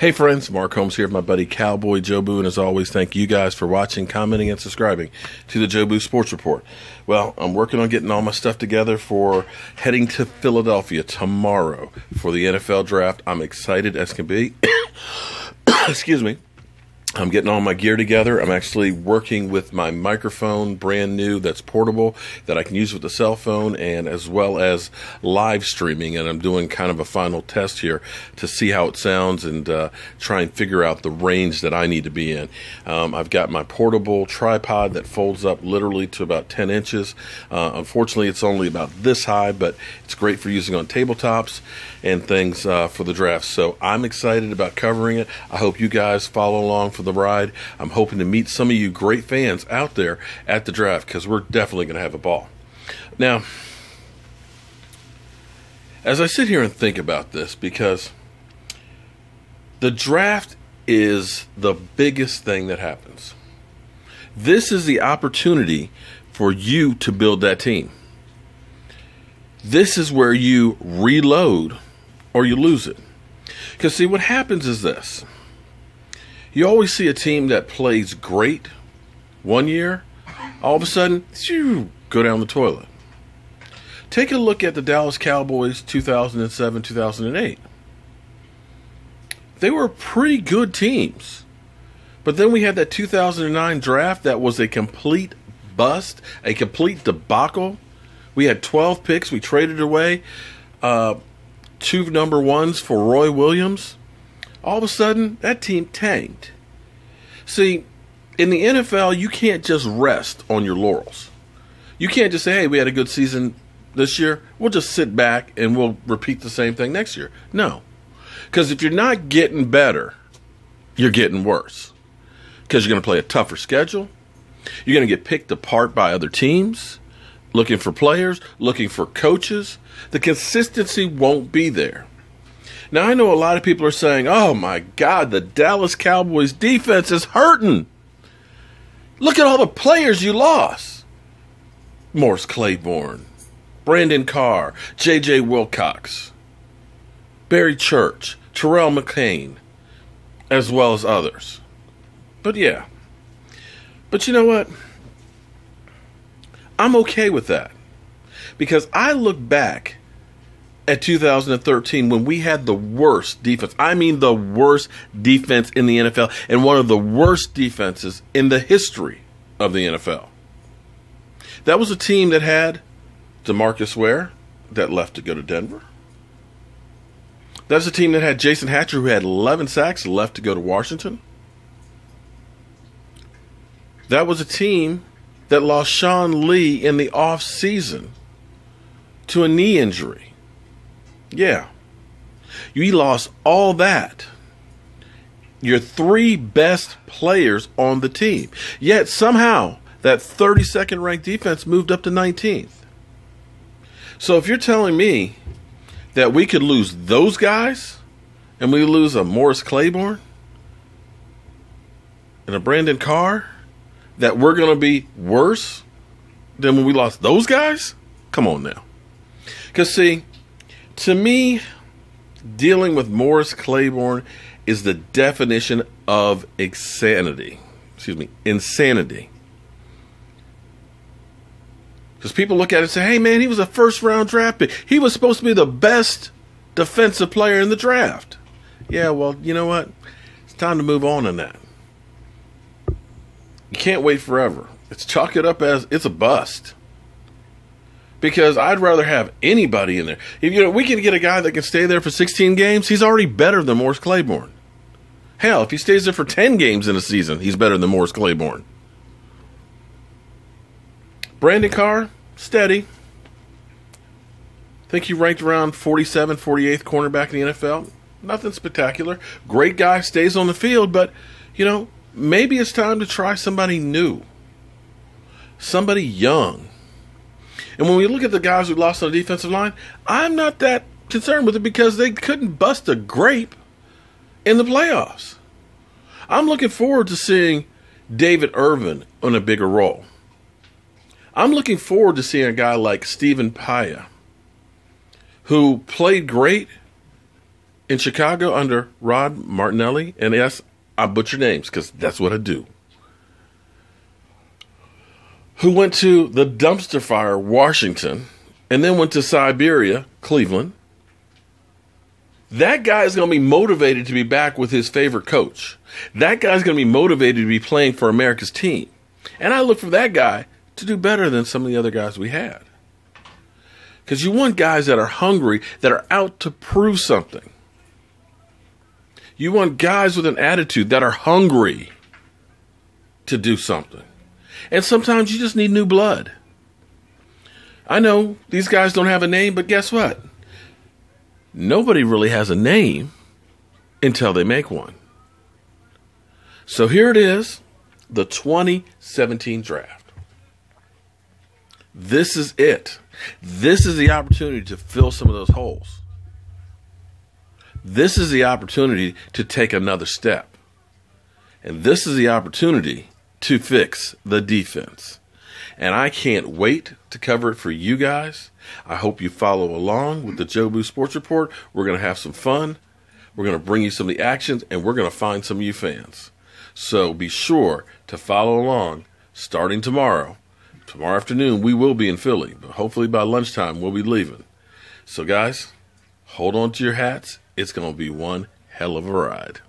Hey friends, Mark Holmes here with my buddy Cowboy Jobu, and as always, thank you guys for watching, commenting, and subscribing to the Jobu Sports Report. Well, I'm working on getting all my stuff together for heading to Philadelphia tomorrow for the NFL draft. I'm excited as can be. Excuse me. I'm getting all my gear together. I'm actually working with my microphone, brand new, that's portable, that I can use with the cell phone, and as well as live streaming. And I'm doing kind of a final test here to see how it sounds and try and figure out the range that I need to be in. I've got my portable tripod that folds up literally to about 10 inches. Unfortunately, it's only about this high, but it's great for using on tabletops and things for the draft. So I'm excited about covering it. I hope you guys follow along for the ride. I'm hoping to meet some of you great fans out there at the draft because we're definitely going to have a ball. Now, as I sit here and think about this, because the draft is the biggest thing that happens. This is the opportunity for you to build that team. This is where you reload or you lose it. Because see, what happens is this. You always see a team that plays great one year, all of a sudden, go down the toilet. Take a look at the Dallas Cowboys 2007, 2008. They were pretty good teams. But then we had that 2009 draft that was a complete bust, a complete debacle. We had 12 picks. We traded away 2 number ones for Roy Williams. All of a sudden, that team tanked. See, in the NFL, you can't just rest on your laurels. You can't just say, hey, we had a good season this year. We'll just sit back and we'll repeat the same thing next year. No. Because if you're not getting better, you're getting worse. Because you're going to play a tougher schedule. You're going to get picked apart by other teams, looking for players, looking for coaches. The consistency won't be there. Now, I know a lot of people are saying, oh, my God, the Dallas Cowboys defense is hurting. Look at all the players you lost. Morris Claiborne, Brandon Carr, J.J. Wilcox, Barry Church, Terrell McCain, as well as others. But, yeah. But you know what? I'm okay with that. Because I look back at 2013 when we had the worst defense. I mean the worst defense in the NFL and one of the worst defenses in the history of the NFL. That was a team that had DeMarcus Ware that left to go to Denver. That was a team that had Jason Hatcher who had 11 sacks, left to go to Washington. That was a team that lost Sean Lee in the offseason to a knee injury. Yeah. You lost all that. Your 3 best players on the team. Yet somehow that 32nd ranked defense moved up to 19th. So if you're telling me that we could lose those guys and we lose a Morris Claiborne and a Brandon Carr, that we're going to be worse than when we lost those guys? Come on now. Because see, to me, dealing with Morris Claiborne is the definition of insanity. Insanity. Because people look at it and say, hey, man, he was a first-round draft pick. He was supposed to be the best defensive player in the draft. Yeah, well, you know what? It's time to move on that. You can't wait forever. It's chalk it up as it's a bust. Because I'd rather have anybody in there. If we can get a guy that can stay there for 16 games, he's already better than Morris Claiborne. Hell, if he stays there for 10 games in a season, he's better than Morris Claiborne. Brandon Carr, steady. I think he ranked around 47th, 48th cornerback in the NFL. Nothing spectacular. Great guy, stays on the field, but, maybe it's time to try somebody new. Somebody young. And when we look at the guys we lost on the defensive line, I'm not that concerned with it because they couldn't bust a grape in the playoffs. I'm looking forward to seeing David Irvin on a bigger role. I'm looking forward to seeing a guy like Stephen Paya, who played great in Chicago under Rod Martinelli, and yes, I butcher names because that's what I do, who went to the dumpster fire, Washington, and then went to Siberia, Cleveland. That guy is going to be motivated to be back with his favorite coach. That guy's going to be motivated to be playing for America's team. And I look for that guy to do better than some of the other guys we had. Because you want guys that are hungry, that are out to prove something. You want guys with an attitude that are hungry to do something. And sometimes you just need new blood. I know these guys don't have a name, but guess what? Nobody really has a name until they make one. So here it is, the 2017 draft. This is it. This is the opportunity to fill some of those holes. This is the opportunity to take another step. And this is the opportunity to fix the defense. And I can't wait to cover it for you guys. I hope you follow along with the Joe Boo Sports Report. We're going to have some fun. We're going to bring you some of the actions, and we're going to find some of you fans. So be sure to follow along starting tomorrow. Tomorrow afternoon, we will be in Philly, but hopefully by lunchtime, we'll be leaving. So guys, hold on to your hats. It's going to be one hell of a ride.